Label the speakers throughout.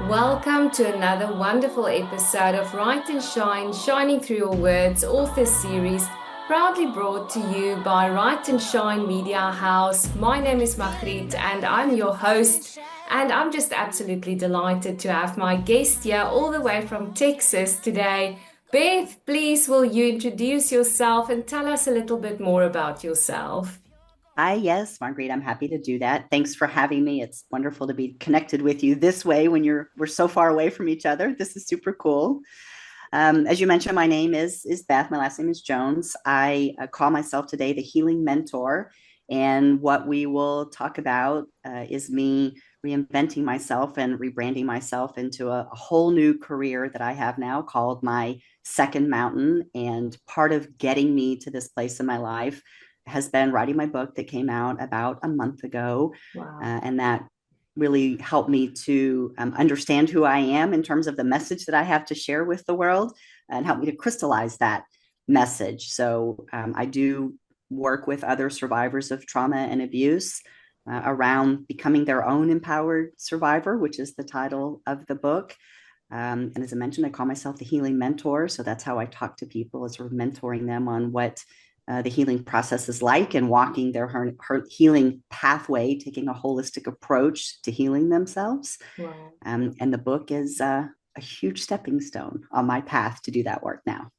Speaker 1: Welcome to another wonderful episode of Write and Shine, Shining Through Your Words, author series, proudly brought to you by Write and Shine Media House. My name is Magriet and I'm your host, and I'm just absolutely delighted to have my guest here all the way from Texas today. Beth, please will you introduce yourself and tell us a little bit more about yourself?
Speaker 2: Hi, yes, Marguerite, I'm happy to do that. Thanks for having me. It's wonderful to be connected with you this way when we're so far away from each other. This is super cool. As you mentioned, my name is Beth. My last name is Jones. I call myself today the Healing Mentor, and what we will talk about is me reinventing myself and rebranding myself into a whole new career that I have now called my second mountain. And part of getting me to this place in my life has been writing my book that came out about a month ago.
Speaker 1: Wow.
Speaker 2: And that really helped me to understand who I am in terms of the message that I have to share with the world and help me to crystallize that message. So I do work with other survivors of trauma and abuse around becoming their own empowered survivor, which is the title of the book. And as I mentioned, I call myself the healing mentor. So that's how I talk to people, is sort of mentoring them on what the healing process is like and walking her healing pathway, taking a holistic approach to healing themselves.
Speaker 1: Wow.
Speaker 2: And the book is a huge stepping stone on my path to do that work now.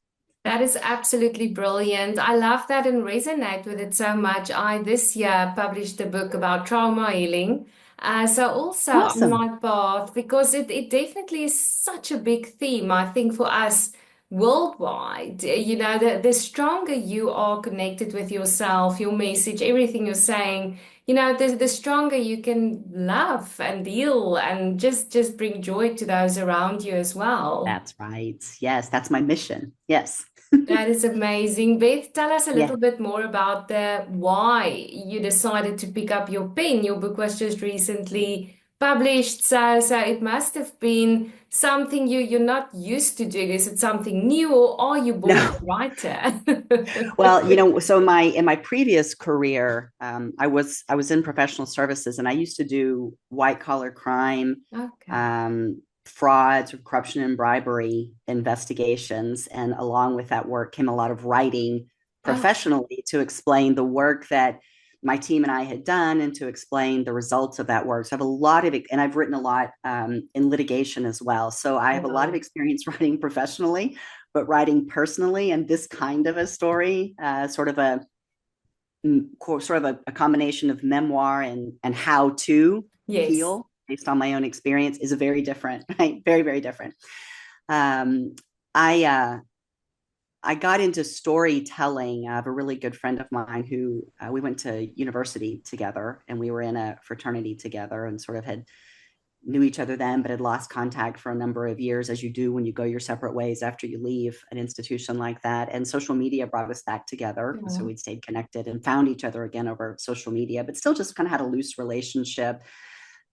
Speaker 1: That is absolutely brilliant. I love that and resonate with it so much. I this year published a book about trauma healing. So also on
Speaker 2: Awesome.
Speaker 1: my path, because it definitely is such a big theme, I think, for us worldwide. You know, the stronger you are connected with yourself, your message, everything you're saying, you know, the stronger you can love and heal and just bring joy to those around you as well.
Speaker 2: That's right. Yes, that's my mission. Yes.
Speaker 1: That is amazing. Beth, tell us a
Speaker 2: Yeah.
Speaker 1: little bit more about the why you decided to pick up your pen. Your book was just recently published, so it must have been something you're not used to doing. Is it something new, or are you born
Speaker 2: No.
Speaker 1: a writer?
Speaker 2: Well, so in my previous career, I was in professional services, and I used to do white collar crime,
Speaker 1: Okay.
Speaker 2: frauds, corruption, and bribery investigations. And along with that work came a lot of writing
Speaker 1: Oh,
Speaker 2: professionally to explain the work that my team and I had done and to explain the results of that work. So I have a lot of it, and I've written a lot in litigation as well. So I have a lot of
Speaker 1: wow.
Speaker 2: experience writing professionally, but writing personally, and this kind of a story, sort of a combination of memoir and how to
Speaker 1: Yes.
Speaker 2: heal based on my own experience is a very different, right? Very, very different. Um, I I got into storytelling. I have a really good friend of mine who we went to university together, and we were in a fraternity together, and sort of had knew each other then, but had lost contact for a number of years, as you do when you go your separate ways after you leave an institution like that. And social media brought us back together. And so
Speaker 1: Yeah.
Speaker 2: we'd stayed connected and found each other again over social media, but still just kind of had a loose relationship.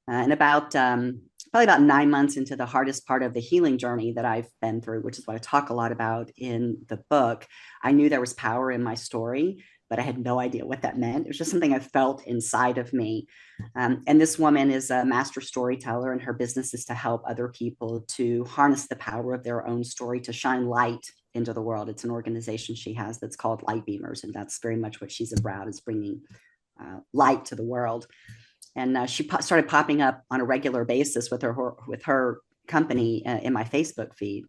Speaker 2: And probably about 9 months into the hardest part of the healing journey that I've been through, which is what I talk a lot about in the book, I knew there was power in my story, but I had no idea what that meant. It was just something I felt inside of me. And this woman is a master storyteller, and her business is to help other people to harness the power of their own story to shine light into the world. It's an organization she has that's called Light Beamers, and that's very much what she's about, is bringing light to the world. And started popping up on a regular basis with her company in my Facebook feed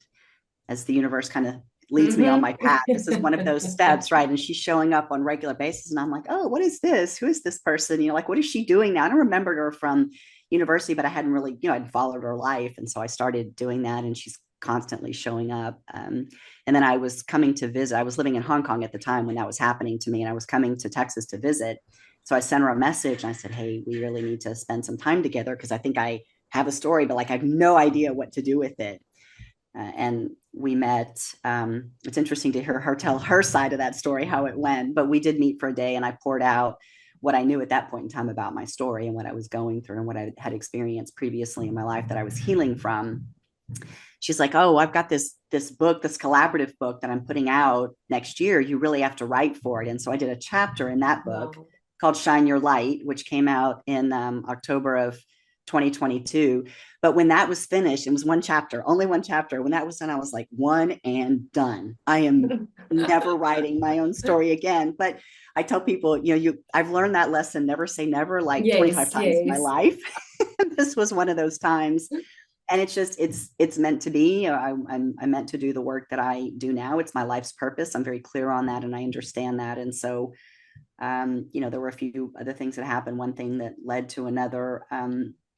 Speaker 2: as the universe kind of leads me on
Speaker 1: Mm-hmm.
Speaker 2: my path. This is one of those steps, right? And she's showing up on a regular basis, and I'm like, oh, what is this? Who is this person? Like, what is she doing now? I don't remember her from university, but I hadn't really, I'd followed her life, and so I started doing that, and she's constantly showing up. And then I was coming to visit. I was living in Hong Kong at the time when that was happening to me, and I was coming to Texas to visit. So I sent her a message, and I said, hey, we really need to spend some time together because I think I have a story, but like I have no idea what to do with it. And we met. It's interesting to hear her tell her side of that story, how it went. But we did meet for a day, and I poured out what I knew at that point in time about my story and what I was going through and what I had experienced previously in my life that I was healing from. She's like, "Oh, I've got this book, this collaborative book that I'm putting out next year. You really have to write for it." And so I did a chapter in that book
Speaker 1: Wow.
Speaker 2: called "Shine Your Light," which came out in October of 2022. But when that was finished, it was one chapter, only one chapter. When that was done, I was like, one and done. I am never writing my own story again. But I tell people, I've learned that lesson, never say never, like 25
Speaker 1: Yes,
Speaker 2: times in my
Speaker 1: yes.
Speaker 2: life. This was one of those times. And it's meant to be. I'm meant to do the work that I do now. It's my life's purpose. I'm very clear on that, and I understand that. And so, there were a few other things that happened. One thing that led to another.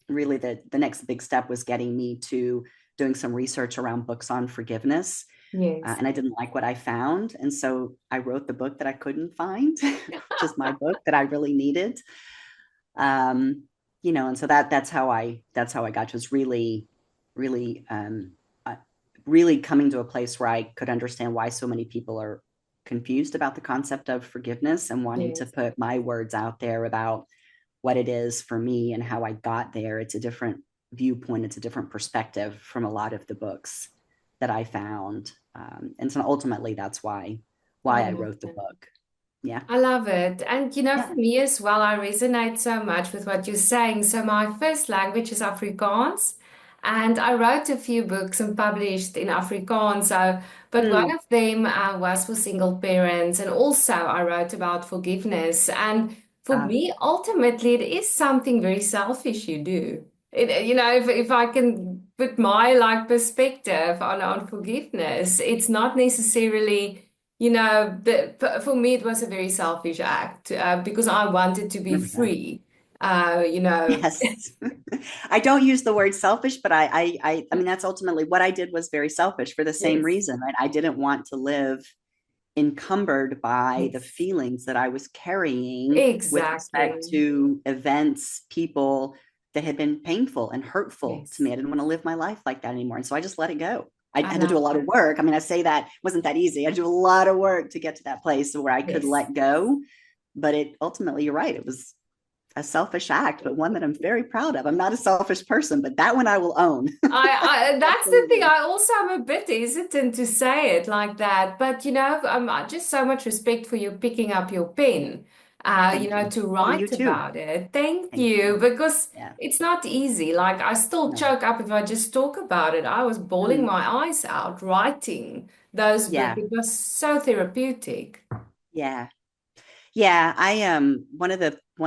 Speaker 2: Really, the next big step was getting me to doing some research around books on forgiveness.
Speaker 1: Yes.
Speaker 2: And I didn't like what I found. And so I wrote the book that I couldn't find, which is my book that I really needed. And so that's how I got to, was really, really, really coming to a place where I could understand why so many people are confused about the concept of forgiveness, and wanting to
Speaker 1: Yes.
Speaker 2: put my words out there about what it is for me and how I got there. It's a different viewpoint. It's a different perspective from a lot of the books that I found. And so ultimately that's why
Speaker 1: I
Speaker 2: I
Speaker 1: love
Speaker 2: wrote the
Speaker 1: that.
Speaker 2: book. Yeah.
Speaker 1: I love it. And
Speaker 2: Yeah.
Speaker 1: for me as well, I resonate so much with what you're saying. So my first language is Afrikaans, and I wrote a few books and published in Afrikaans. But one
Speaker 2: Mm.
Speaker 1: of them was for single parents, and also I wrote about forgiveness. And for
Speaker 2: Uh,
Speaker 1: me, ultimately, it is something very selfish you do. If I can put my perspective on forgiveness, it's not necessarily. For me, it was a very selfish act because I wanted to be
Speaker 2: 100%.
Speaker 1: free. Uh, you know,
Speaker 2: Yes. I don't use the word selfish, but I mean, that's ultimately what I did, was very selfish for the same
Speaker 1: yes,
Speaker 2: reason, right? I didn't want to live encumbered by the
Speaker 1: yes,
Speaker 2: feelings that I was carrying with respect
Speaker 1: exactly.
Speaker 2: to events, people that had been painful and hurtful to me.
Speaker 1: Yes,
Speaker 2: I didn't want to live my life like that anymore. And so I just let it go. I
Speaker 1: I
Speaker 2: had to do a
Speaker 1: love
Speaker 2: lot of
Speaker 1: that.
Speaker 2: work. I mean, I say that wasn't that easy. I do a lot of work to get to that place where I could
Speaker 1: Yes.
Speaker 2: let go. But it ultimately, you're right, it was a selfish act, but one that I'm very proud of. I'm not a selfish person, but that one I will own.
Speaker 1: That's the thing.
Speaker 2: Absolutely.
Speaker 1: I also am a bit hesitant to say it like that, but I just so much respect for you picking up your pen,
Speaker 2: Thank you.
Speaker 1: to
Speaker 2: Oh, and you
Speaker 1: write
Speaker 2: too.
Speaker 1: about it. Thank
Speaker 2: Thank
Speaker 1: you,
Speaker 2: you.
Speaker 1: because
Speaker 2: Yeah.
Speaker 1: it's not easy. Like I still
Speaker 2: No.
Speaker 1: choke up if I just talk about it. I was bawling
Speaker 2: Mm.
Speaker 1: my eyes out writing those books.
Speaker 2: Yeah.
Speaker 1: It was so therapeutic.
Speaker 2: Yeah. Yeah, I one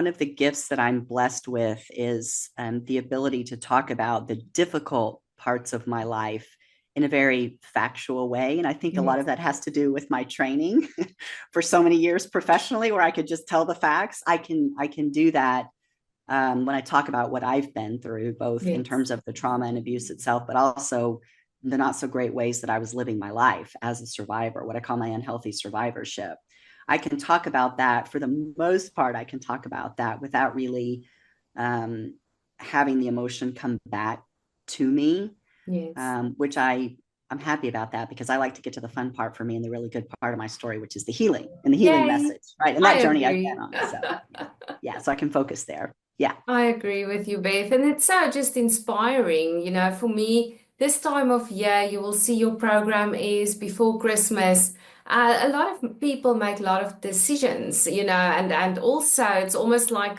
Speaker 2: of the gifts that I'm blessed with is the ability to talk about the difficult parts of my life in a very factual way. And I think a lot of
Speaker 1: Yes,
Speaker 2: that has to do with my training for so many years professionally, where I could just tell the facts. I can do that when I talk about what I've been through, both in
Speaker 1: yes,
Speaker 2: terms of the trauma and abuse itself, but also the not so great ways that I was living my life as a survivor, what I call my unhealthy survivorship. I can talk about that for the most part. I can talk about that without really um, having the emotion come back to me,
Speaker 1: yes.
Speaker 2: which I'm happy about that, because I like to get to the fun part for me and the really good part of my story, which is the healing and the healing
Speaker 1: Yay.
Speaker 2: message, right? And
Speaker 1: I
Speaker 2: that journey I've been
Speaker 1: agree.
Speaker 2: on. So yeah, so I can focus there. Yeah.
Speaker 1: I agree with you, Beth. And it's so just inspiring. For me, this time of year, you will see your program is before Christmas. A lot of people make a lot of decisions, and also it's almost like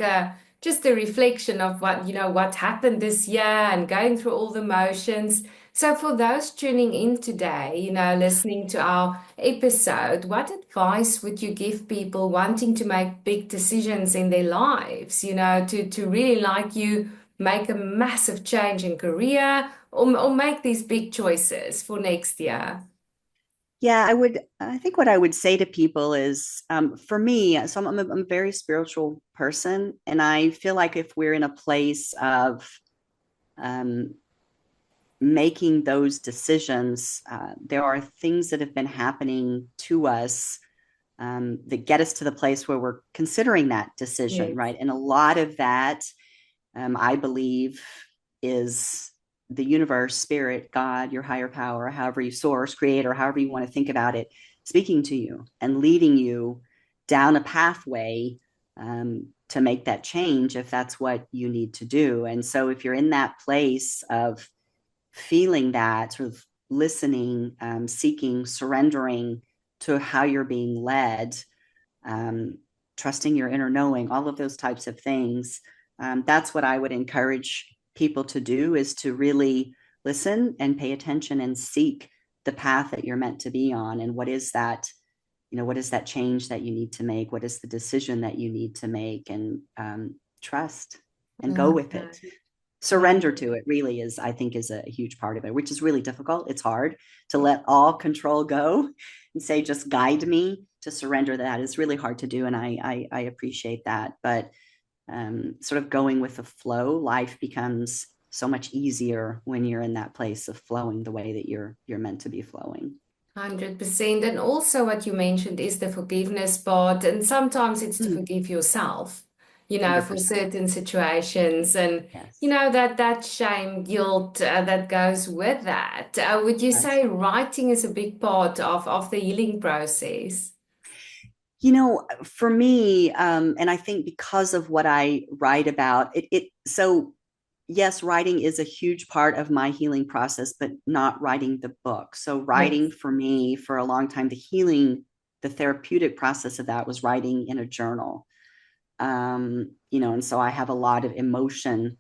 Speaker 1: just a reflection of what happened this year and going through all the motions. So for those tuning in today, listening to our episode, what advice would you give people wanting to make big decisions in their lives, to really like you make a massive change in career or make these big choices for next year?
Speaker 2: Yeah, I think what I would say to people is, for me, so I'm a very spiritual person. And I feel like if we're in a place of um, making those decisions, there are things that have been happening to us that get us to the place where we're considering that decision,
Speaker 1: Yes,
Speaker 2: right? And a lot of that, I believe, is the universe, spirit, God, your higher power, however you source, creator, however you want to think about it, speaking to you and leading you down a pathway to make that change if that's what you need to do. And so if you're in that place of feeling that, sort of listening, seeking, surrendering to how you're being led, um, trusting your inner knowing, all of those types of things. That's what I would encourage people to do is to really listen and pay attention and seek the path that you're meant to be on. And what is that, what is that change that you need to make? What is the decision that you need to make? And trust and go
Speaker 1: Love
Speaker 2: with
Speaker 1: that.
Speaker 2: it. Surrender to it really is, I think, is a huge part of it, which is really difficult. It's hard to let all control go and say, just guide me. To surrender that is really hard to do. And I appreciate that. But sort of going with the flow, life becomes so much easier when you're in that place of flowing the way that you're meant to be flowing.
Speaker 1: 100%. And also what you mentioned is the forgiveness part. And sometimes it's to forgive yourself, for
Speaker 2: 100%.
Speaker 1: certain situations. And,
Speaker 2: Yes.
Speaker 1: that shame, guilt that goes with that. Would you
Speaker 2: Yes.
Speaker 1: say writing is a big part of the healing process?
Speaker 2: For me, and I think because of what I write about, so yes, writing is a huge part of my healing process, but not writing the book. So writing
Speaker 1: Yes.
Speaker 2: for me for a long time, the therapeutic process of that was writing in a journal. And so I have a lot of emotion,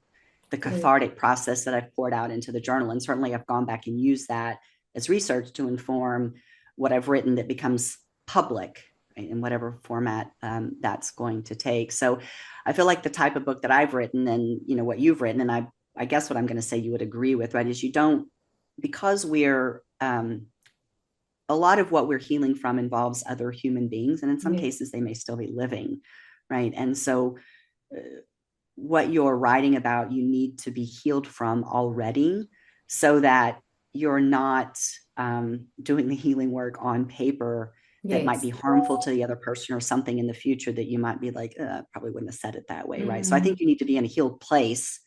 Speaker 2: the
Speaker 1: Yes.
Speaker 2: cathartic process that I've poured out into the journal. And certainly I've gone back and used that as research to inform what I've written that becomes public, right, in whatever format that's going to take. So I feel like the type of book that I've written and, what you've written, and I guess what I'm going to say you would agree with, right, is because we're, a lot of what we're healing from involves other human beings. And in some
Speaker 1: Yes.
Speaker 2: cases, they may still be living, right? And so uh, what you're writing about, you need to be healed from already so that you're not doing the healing work on paper that might be
Speaker 1: Yes.
Speaker 2: harmful to the other person or something in the future that you might be like, probably wouldn't have said it that way, right? So I
Speaker 1: Mm,
Speaker 2: think you need to be in a healed place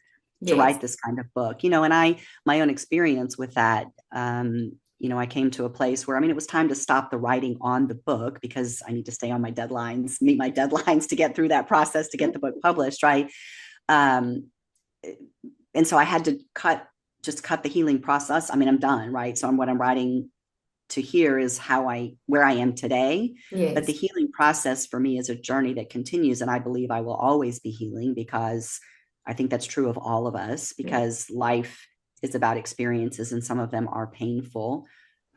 Speaker 2: to
Speaker 1: yes.
Speaker 2: write this kind of book, and my own experience with that, I came to a place where, it was time to stop the writing on the book because I need to stay on my deadlines, meet my deadlines to get through that process to get the book published, right? Um, and so I had to just cut the healing process. I'm done, right? So what I'm writing to here is where I am today. But the
Speaker 1: Yes.
Speaker 2: healing process for me is a journey that continues. And I believe I will always be healing because I think that's true of all of us,
Speaker 1: Yes.
Speaker 2: because life is about experiences and some of them are painful.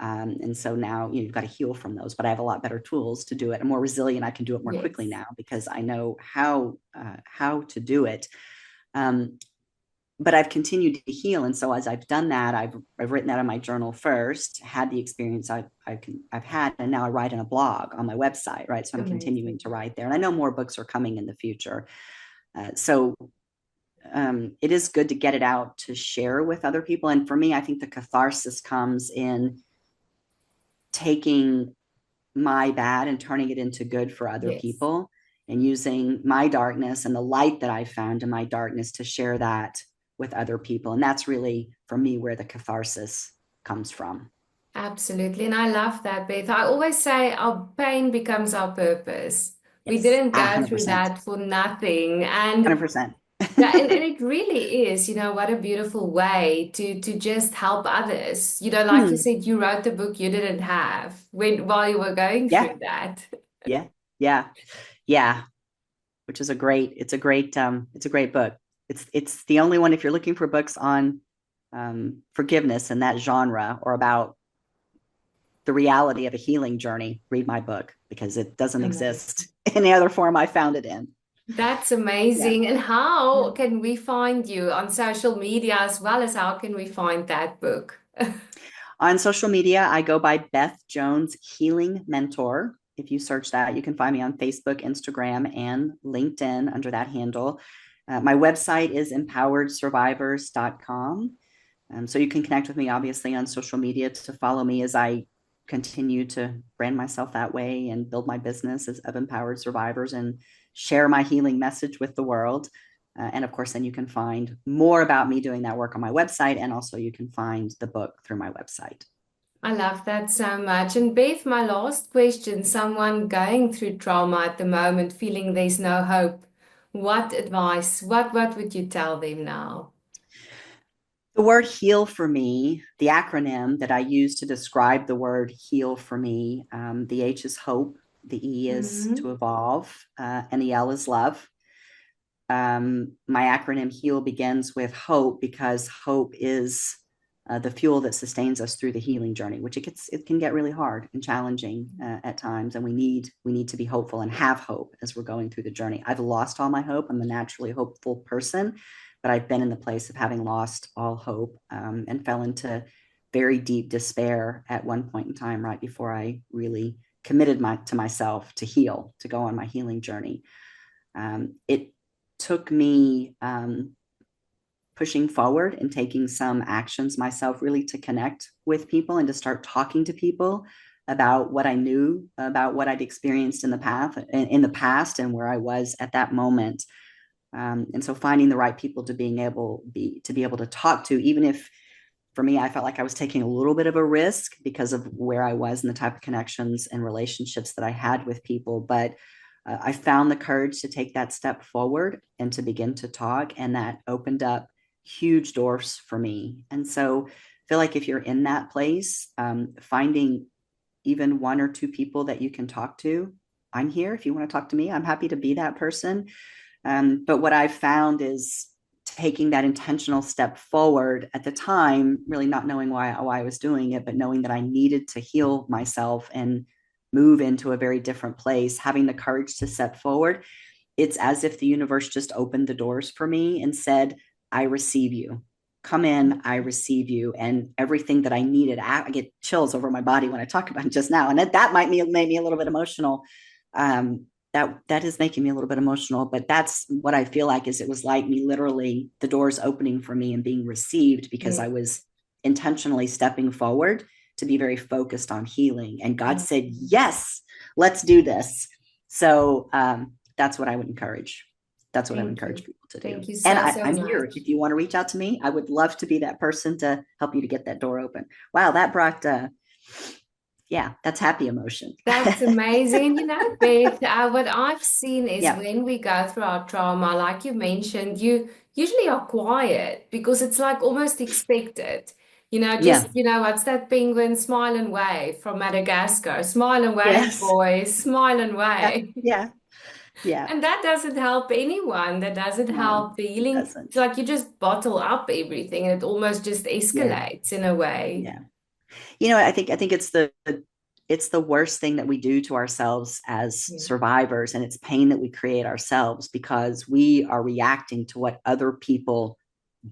Speaker 2: And so now you've got to heal from those, but I have a lot better tools to do it. I'm more resilient. I can do it more quickly
Speaker 1: Yes.
Speaker 2: now because I know how to do it. But I've continued to heal. And so as I've done that, I've written that in my journal first, had the experience I've had, and now I write in a blog on my website, right? So I'm
Speaker 1: Amazing.
Speaker 2: continuing to write there. And I know more books are coming in the future. So it is good to get it out to share with other people. And for me, I think the catharsis comes in taking my bad and turning it into good for other
Speaker 1: Yes.
Speaker 2: people and using my darkness and the light that I found in my darkness to share that with other people. And that's really, for me, where the catharsis comes from.
Speaker 1: Absolutely. And I love that, Beth. I always say our pain becomes our purpose. We
Speaker 2: Yes,
Speaker 1: didn't go through
Speaker 2: 100%.
Speaker 1: that for nothing. And
Speaker 2: 100%.
Speaker 1: yeah, and it really is, what a beautiful way to just help others. Like you
Speaker 2: Hmm.
Speaker 1: said, you wrote the book you didn't have while you were going
Speaker 2: Yeah,
Speaker 1: through that.
Speaker 2: yeah, yeah, yeah. Which is it's a great book. It's the only one, if you're looking for books on forgiveness in that genre or about the reality of a healing journey, read my book because it doesn't exist
Speaker 1: Amazing.
Speaker 2: in any other form I found it in.
Speaker 1: That's
Speaker 2: Yeah.
Speaker 1: amazing. And
Speaker 2: Yeah.
Speaker 1: how can we find you on social media as well as how can we find that book?
Speaker 2: On social media, I go by Beth Jones Healing Mentor. If you search that, you can find me on Facebook, Instagram, and LinkedIn under that handle. My website is empoweredsurvivors.com. So you can connect with me, obviously, on social media to follow me as I continue to brand myself that way and build my business of empowered survivors and share my healing message with the world. And of course, then you can find more about me doing that work on my website. And also you can find the book through my website.
Speaker 1: I love that so much. And Beth, my last question, someone going through trauma at the moment, feeling there's no hope, what advice, what would you tell them now?
Speaker 2: The word heal for me, the acronym that I use to describe the word heal for me, the H is hope, the E is
Speaker 1: Hmm.
Speaker 2: to evolve, and the L is love. my acronym HEAL begins with hope, because hope is the fuel that sustains us through the healing journey, which it can get really hard and challenging at times, and we need to be hopeful and have hope as we're going through the journey. I've lost all my hope. I'm a naturally hopeful person, but I've been in the place of having lost all hope, and fell into very deep despair at one point in time, right before I really committed to myself to heal, to go on my healing journey. It took me pushing forward and taking some actions myself, really to connect with people and to start talking to people about what I knew, about what I'd experienced in the past and where I was at that moment. And so finding the right people to be able to talk to, even if for me, I felt like I was taking a little bit of a risk because of where I was and the type of connections and relationships that I had with people. But I found the courage to take that step forward and to begin to talk. And that opened up huge doors for me. And so I feel like if you're in that place, finding even one or two people that you can talk to, I'm here. If you want to talk to me, I'm happy to be that person. But what I've found is taking that intentional step forward at the time, really not knowing why I was doing it, but knowing that I needed to heal myself and move into a very different place, having the courage to step forward. It's as if the universe just opened the doors for me and said, I receive you. Come in, I receive you. And everything that I needed, I get chills over my body when I talk about it just now. And that might make me a little bit emotional. That is making me a little bit emotional, but that's what I feel like. Is it was like me literally the doors opening for me and being received, because I was intentionally stepping forward to be very focused on healing. And God said, yes, let's do this. So that's what I would encourage. That's what I would encourage people to do.
Speaker 1: Thank you
Speaker 2: And
Speaker 1: so
Speaker 2: I'm
Speaker 1: much.
Speaker 2: here. If you want to reach out to me, I would love to be that person to help you to get that door open. Wow, that brought yeah, that's happy emotion.
Speaker 1: That's amazing. Beth, what I've seen is
Speaker 2: Yeah.
Speaker 1: when we go through our trauma, like you mentioned, you usually are quiet because it's like almost expected.
Speaker 2: Yeah.
Speaker 1: What's that penguin? Smile and wave from Madagascar. Smile and wave,
Speaker 2: Yes.
Speaker 1: boys. Smile and
Speaker 2: Yeah.
Speaker 1: wave.
Speaker 2: Yeah. Yeah.
Speaker 1: And that doesn't help anyone. That doesn't
Speaker 2: No,
Speaker 1: help the
Speaker 2: it
Speaker 1: healing. It's
Speaker 2: doesn't.
Speaker 1: like you just bottle up everything and it almost just
Speaker 2: Yeah.
Speaker 1: escalates in a way.
Speaker 2: Yeah. I think it's the worst thing that we do to ourselves as
Speaker 1: Yeah.
Speaker 2: survivors, and it's pain that we create ourselves because we are reacting to what other people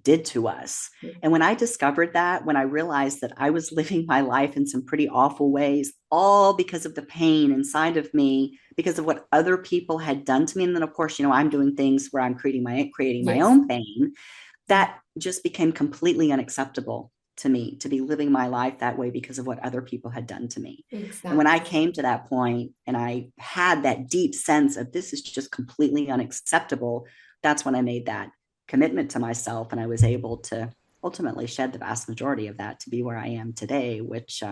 Speaker 2: did to us. And when I discovered that, when I realized that I was living my life in some pretty awful ways, all because of the pain inside of me, because of what other people had done to me. And then of course, I'm doing things where I'm creating my
Speaker 1: Yes.
Speaker 2: own pain. That just became completely unacceptable to me, to be living my life that way because of what other people had done to me. And when I
Speaker 1: Exactly.
Speaker 2: came to that point and I had that deep sense of this is just completely unacceptable, that's when I made that commitment to myself. And I was able to ultimately shed the vast majority of that to be where I am today, which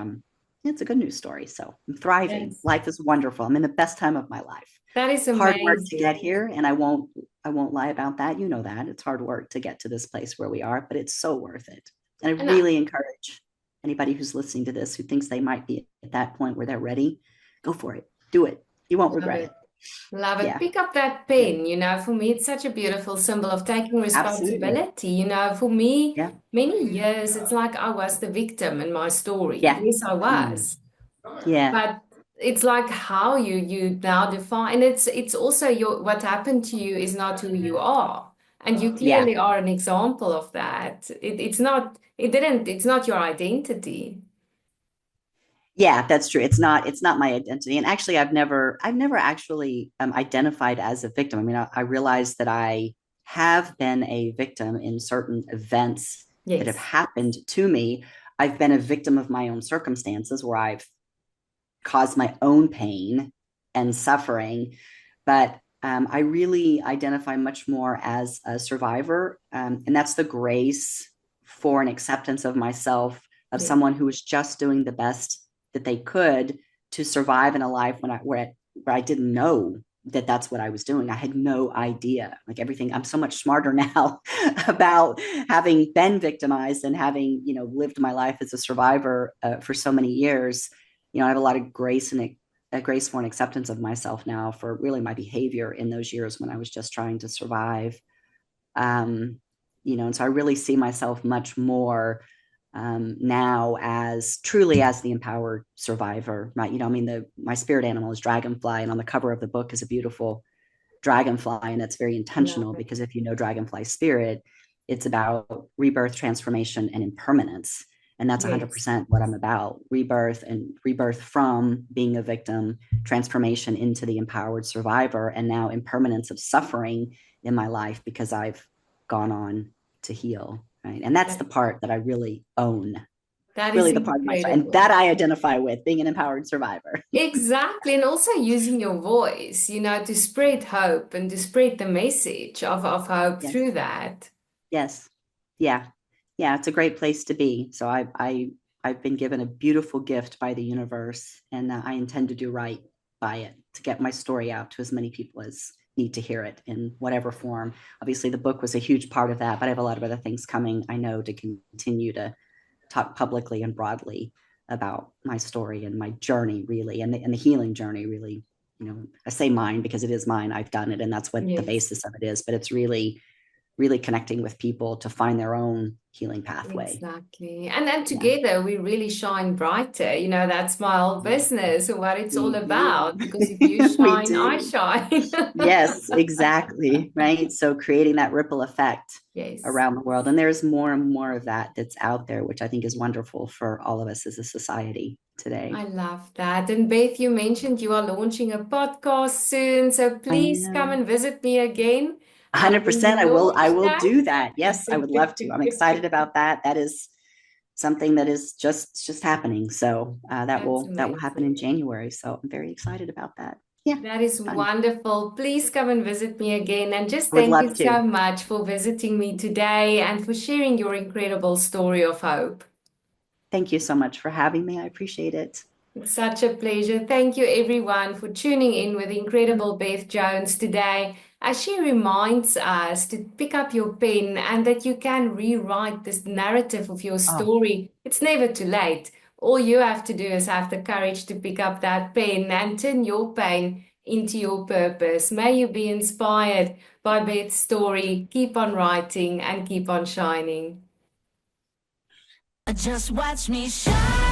Speaker 2: it's a good news story. So I'm thriving.
Speaker 1: Yes.
Speaker 2: Life is wonderful. I'm in the best time of my life.
Speaker 1: That is
Speaker 2: Hard work to get
Speaker 1: amazing.
Speaker 2: here, and I won't lie about that. You know that it's hard work to get to this place where we are, but it's so worth it. And I
Speaker 1: And I
Speaker 2: really encourage anybody who's listening to this who thinks they might be at that point where they're ready, go for it. Do it. You won't
Speaker 1: love
Speaker 2: regret
Speaker 1: it.
Speaker 2: it.
Speaker 1: Love it.
Speaker 2: Yeah.
Speaker 1: Pick up that
Speaker 2: Yeah.
Speaker 1: pen. For me, it's such a beautiful symbol of taking
Speaker 2: Absolutely.
Speaker 1: responsibility. For me,
Speaker 2: Yeah.
Speaker 1: many years, it's like I was the victim in my story.
Speaker 2: Yeah.
Speaker 1: Yes, I
Speaker 2: Mm.
Speaker 1: was.
Speaker 2: Yeah.
Speaker 1: But it's like how you now define, and it's also what happened to you is not who you are. And you
Speaker 2: Yeah.
Speaker 1: clearly are an example of that. It's not your identity.
Speaker 2: Yeah, that's true. It's not my identity. And actually I've never actually identified as a victim. I mean, I realized that I have been a victim in certain events that have
Speaker 1: Yes.
Speaker 2: happened to me. I've been a victim of my own circumstances where I've caused my own pain and suffering. But I really identify much more as a survivor. And that's the grace for an acceptance of myself, of
Speaker 1: Yes.
Speaker 2: someone who was just doing the best that they could to survive in a life where I didn't know that that's what I was doing. I had no idea. Like everything, I'm so much smarter now about having been victimized and having, lived my life as a survivor for so many years. I have a lot of grace and a grace for an acceptance of myself now for really my behavior in those years when I was just trying to survive. And so I really see myself much more now as truly as the empowered survivor, right? I mean, my spirit animal is dragonfly, and on the cover of the book is a beautiful dragonfly, and that's very
Speaker 1: Love
Speaker 2: intentional
Speaker 1: it.
Speaker 2: because if you know dragonfly spirit, it's about rebirth, transformation, and impermanence. And that's
Speaker 1: Yes,
Speaker 2: 100% what I'm about: rebirth, and rebirth from being a victim, transformation into the empowered survivor, and now impermanence of suffering in my life because I've gone on to heal. Right. And that's
Speaker 1: that,
Speaker 2: the part that I really own.
Speaker 1: that
Speaker 2: It's
Speaker 1: is
Speaker 2: really the part of my story. And that
Speaker 1: incredible.
Speaker 2: I identify with, being an empowered survivor.
Speaker 1: Exactly. And also using your voice, to spread hope and to spread the message of hope
Speaker 2: Yes.
Speaker 1: through that.
Speaker 2: Yes. Yeah. Yeah. It's a great place to be. So I've been given a beautiful gift by the universe, and I intend to do right by it to get my story out to as many people as need to hear it in whatever form. Obviously, the book was a huge part of that, but I have a lot of other things coming, I know, to continue to talk publicly and broadly about my story and my journey, really, and the healing journey, really. I say mine because it is mine. I've done it, and that's what the
Speaker 1: Yes.
Speaker 2: basis of it is. But it's really connecting with people to find their own healing pathway.
Speaker 1: Exactly. And
Speaker 2: Yeah.
Speaker 1: together we really shine brighter. That's my whole business, what it's all
Speaker 2: We do.
Speaker 1: about. Because if you
Speaker 2: We
Speaker 1: shine, I
Speaker 2: do.
Speaker 1: shine.
Speaker 2: Yes, exactly. Right. So creating that ripple effect
Speaker 1: Yes,
Speaker 2: around the world. And there's more and more of that that's out there, which I think is wonderful for all of us as a society today.
Speaker 1: I love that. And Beth, you mentioned you are launching a podcast soon, so
Speaker 2: I
Speaker 1: please come
Speaker 2: am
Speaker 1: and visit me again when
Speaker 2: 100%.
Speaker 1: you
Speaker 2: I
Speaker 1: launch
Speaker 2: will
Speaker 1: that.
Speaker 2: do that. Yes, I would love to. I'm excited about that. That is something that is just happening. So
Speaker 1: That's
Speaker 2: that will happen in
Speaker 1: amazing.
Speaker 2: January. So I'm very excited about that. Yeah,
Speaker 1: That is
Speaker 2: fun.
Speaker 1: wonderful. Please come and visit me again. And just
Speaker 2: I would
Speaker 1: thank you
Speaker 2: love
Speaker 1: so
Speaker 2: to.
Speaker 1: much for visiting me today and for sharing your incredible story of hope.
Speaker 2: Thank you so much for having me. I appreciate it.
Speaker 1: It's such a pleasure. Thank you, everyone, for tuning in with the incredible Beth Jones today as she reminds us to pick up your pen and that you can rewrite this narrative of your
Speaker 2: Oh,
Speaker 1: story. It's never too late. All you have to do is have the courage to pick up that pen and turn your pain into your purpose. May you be inspired by Beth's story. Keep on writing and keep on shining.
Speaker 3: Just watch me shine.